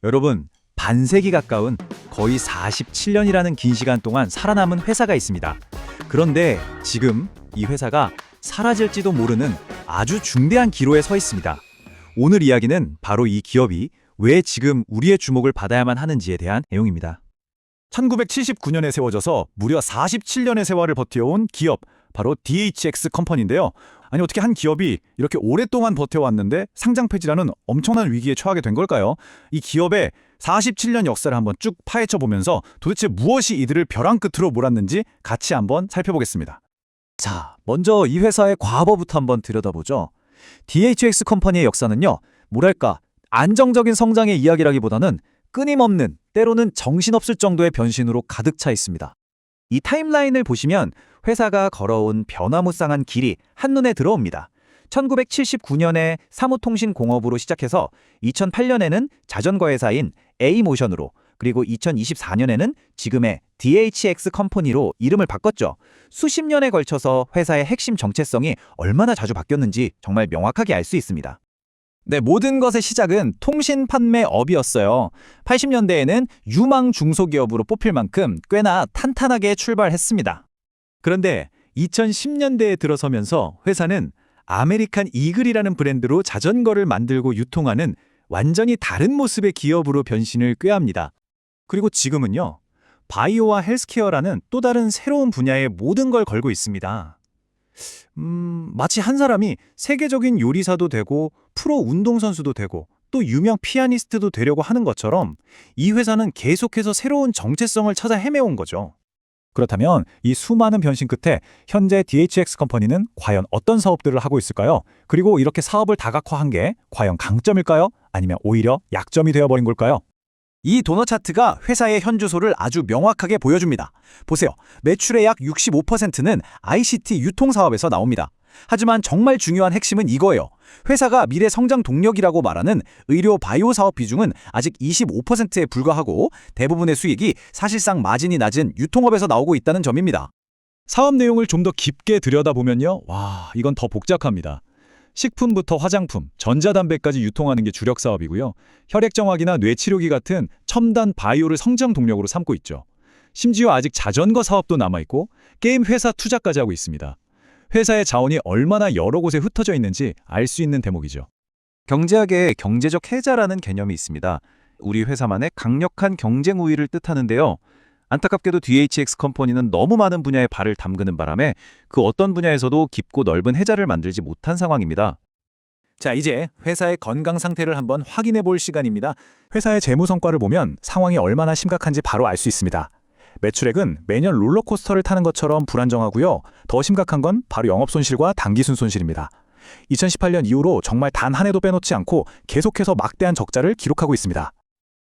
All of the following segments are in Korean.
여러분, 반세기 가까운 거의 47년이라는 긴 시간 동안 살아남은 회사가 있습니다. 그런데 지금 이 회사가 사라질지도 모르는 아주 중대한 기로에 서 있습니다. 오늘 이야기는 바로 이 기업이 왜 지금 우리의 주목을 받아야만 하는지에 대한 내용입니다. 1979년에 세워져서 무려 47년의 세월을 버텨온 기업, 바로 DHX 컴퍼니인데요. 아니, 어떻게 한 기업이 이렇게 오랫동안 버텨왔는데 상장 폐지라는 엄청난 위기에 처하게 된 걸까요? 이 기업의 47년 역사를 한번 쭉 파헤쳐 보면서 도대체 무엇이 이들을 벼랑 끝으로 몰았는지 같이 한번 살펴보겠습니다. 자, 먼저 이 회사의 과거부터 한번 들여다보죠. DHX 컴퍼니의 역사는요, 뭐랄까, 안정적인 성장의 이야기라기보다는 끊임없는, 때로는 정신없을 정도의 변신으로 가득 차 있습니다. 이 타임라인을 보시면 회사가 걸어온 변화무쌍한 길이 한눈에 들어옵니다. 1979년에 사무통신공업으로 시작해서 2008년에는 자전거 회사인 A모션으로, 그리고 2024년에는 지금의 DHX 컴퍼니로 이름을 바꿨죠. 수십 년에 걸쳐서 회사의 핵심 정체성이 얼마나 자주 바뀌었는지 정말 명확하게 알 수 있습니다. 네, 모든 것의 시작은 통신 판매업이었어요. 80년대에는 유망 중소기업으로 뽑힐 만큼 꽤나 탄탄하게 출발했습니다. 그런데 2010년대에 들어서면서 회사는 아메리칸 이글이라는 브랜드로 자전거를 만들고 유통하는 완전히 다른 모습의 기업으로 변신을 꾀합니다. 그리고 지금은요, 바이오와 헬스케어라는 또 다른 새로운 분야에 모든 걸 걸고 있습니다. 마치 한 사람이 세계적인 요리사도 되고 프로 운동선수도 되고 또 유명 피아니스트도 되려고 하는 것처럼 이 회사는 계속해서 새로운 정체성을 찾아 헤매온 거죠. 그렇다면 이 수많은 변신 끝에 현재 DHX 컴퍼니는 과연 어떤 사업들을 하고 있을까요? 그리고 이렇게 사업을 다각화한 게 과연 강점일까요? 아니면 오히려 약점이 되어버린 걸까요? 이 도넛 차트가 회사의 현주소를 아주 명확하게 보여줍니다. 보세요. 매출의 약 65%는 ICT 유통사업에서 나옵니다. 하지만 정말 중요한 핵심은 이거예요. 회사가 미래 성장 동력이라고 말하는 의료 바이오 사업 비중은 아직 25%에 불과하고 대부분의 수익이 사실상 마진이 낮은 유통업에서 나오고 있다는 점입니다. 사업 내용을 좀 더 깊게 들여다보면요. 와, 이건 더 복잡합니다. 식품부터 화장품, 전자담배까지 유통하는 게 주력 사업이고요. 혈액정화기나 뇌치료기 같은 첨단 바이오를 성장 동력으로 삼고 있죠. 심지어 아직 자전거 사업도 남아있고 게임 회사 투자까지 하고 있습니다. 회사의 자원이 얼마나 여러 곳에 흩어져 있는지 알 수 있는 대목이죠. 경제학에 경제적 해자라는 개념이 있습니다. 우리 회사만의 강력한 경쟁 우위를 뜻하는데요. 안타깝게도 DHX 컴퍼니는 너무 많은 분야에 발을 담그는 바람에 그 어떤 분야에서도 깊고 넓은 해자를 만들지 못한 상황입니다. 자, 이제 회사의 건강 상태를 한번 확인해 볼 시간입니다. 회사의 재무 성과를 보면 상황이 얼마나 심각한지 바로 알 수 있습니다. 매출액은 매년 롤러코스터를 타는 것처럼 불안정하고요. 더 심각한 건 바로 영업손실과 당기순 손실입니다. 2018년 이후로 정말 단 한 해도 빼놓지 않고 계속해서 막대한 적자를 기록하고 있습니다.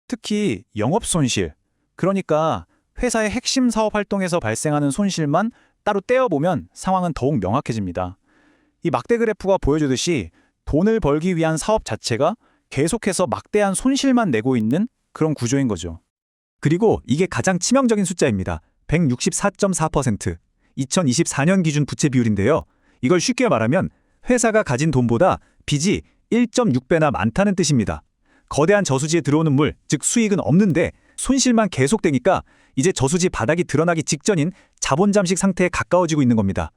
특히 영업손실, 그러니까 회사의 핵심 사업 활동에서 발생하는 손실만 따로 떼어보면 상황은 더욱 명확해집니다. 이 막대 그래프가 보여주듯이 돈을 벌기 위한 사업 자체가 계속해서 막대한 손실만 내고 있는 그런 구조인 거죠. 그리고 이게 가장 치명적인 숫자입니다. 164.4%. 2024년 기준 부채 비율인데요. 이걸 쉽게 말하면 회사가 가진 돈보다 빚이 1.6배나 많다는 뜻입니다. 거대한 저수지에 들어오는 물, 즉 수익은 없는데 손실만 계속되니까 이제 저수지 바닥이 드러나기 직전인 자본 잠식 상태에 가까워지고 있는 겁니다.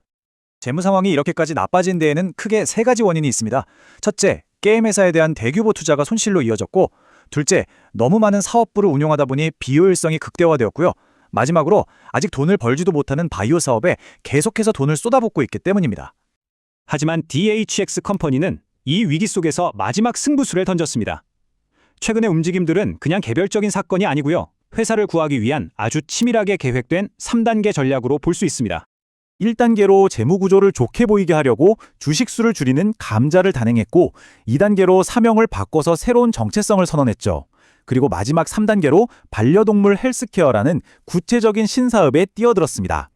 재무 상황이 이렇게까지 나빠진 데에는 크게 세 가지 원인이 있습니다. 첫째, 게임 회사에 대한 대규모 투자가 손실로 이어졌고, 둘째, 너무 많은 사업부를 운영하다 보니 비효율성이 극대화되었고요. 마지막으로 아직 돈을 벌지도 못하는 바이오 사업에 계속해서 돈을 쏟아붓고 있기 때문입니다. 하지만 DHX 컴퍼니는 이 위기 속에서 마지막 승부수를 던졌습니다. 최근의 움직임들은 그냥 개별적인 사건이 아니고요. 회사를 구하기 위한 아주 치밀하게 계획된 3단계 전략으로 볼 수 있습니다. 1단계로 재무 구조를 좋게 보이게 하려고 주식수를 줄이는 감자를 단행했고, 2단계로 사명을 바꿔서 새로운 정체성을 선언했죠. 그리고 마지막 3단계로 반려동물 헬스케어라는 구체적인 신사업에 뛰어들었습니다.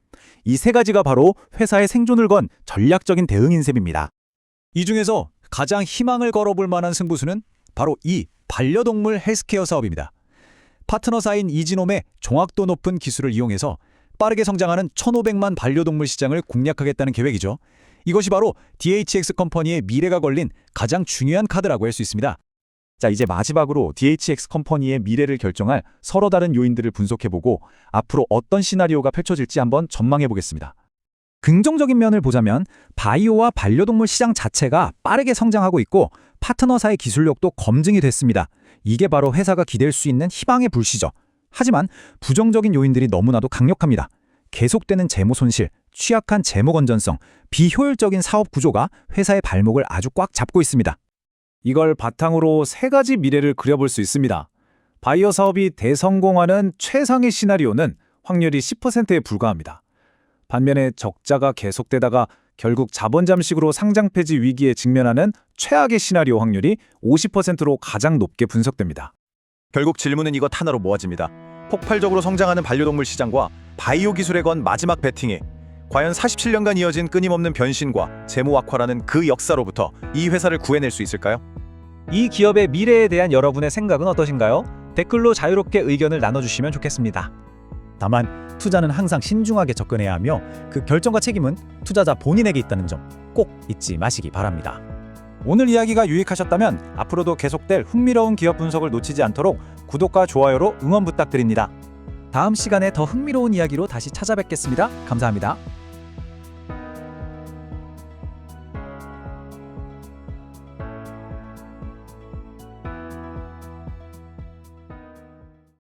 이 세 가지가 바로 회사의 생존을 건 전략적인 대응인 셈입니다. 이 중에서 가장 희망을 걸어볼 만한 승부수는 바로 이 반려동물 헬스케어 사업입니다. 파트너사인 이지놈의 정확도 높은 기술을 이용해서 빠르게 성장하는 1,500만 반려동물 시장을 공략하겠다는 계획이죠. 이것이 바로 DHX 컴퍼니의 미래가 걸린 가장 중요한 카드라고 할 수 있습니다. 자, 이제 마지막으로 DHX 컴퍼니의 미래를 결정할 서로 다른 요인들을 분석해보고 앞으로 어떤 시나리오가 펼쳐질지 한번 전망해보겠습니다. 긍정적인 면을 보자면 바이오와 반려동물 시장 자체가 빠르게 성장하고 있고 파트너사의 기술력도 검증이 됐습니다. 이게 바로 회사가 기댈 수 있는 희망의 불씨죠. 하지만 부정적인 요인들이 너무나도 강력합니다. 계속되는 재무 손실, 취약한 재무 건전성, 비효율적인 사업 구조가 회사의 발목을 아주 꽉 잡고 있습니다. 이걸 바탕으로 세 가지 미래를 그려볼 수 있습니다. 바이오 사업이 대성공하는 최상의 시나리오는 확률이 10%에 불과합니다. 반면에 적자가 계속되다가 결국 자본 잠식으로 상장 폐지 위기에 직면하는 최악의 시나리오 확률이 50%로 가장 높게 분석됩니다. 결국 질문은 이것 하나로 모아집니다. 폭발적으로 성장하는 반려동물 시장과 바이오 기술에 건 마지막 배팅이 과연 47년간 이어진 끊임없는 변신과 재무 악화라는 그 역사로부터 이 회사를 구해낼 수 있을까요? 이 기업의 미래에 대한 여러분의 생각은 어떠신가요? 댓글로 자유롭게 의견을 나눠주시면 좋겠습니다. 다만 투자는 항상 신중하게 접근해야 하며 그 결정과 책임은 투자자 본인에게 있다는 점 꼭 잊지 마시기 바랍니다. 오늘 이야기가 유익하셨다면 앞으로도 계속될 흥미로운 기업 분석을 놓치지 않도록 구독과 좋아요로 응원 부탁드립니다. 다음 시간에 더 흥미로운 이야기로 다시 찾아뵙겠습니다. 감사합니다.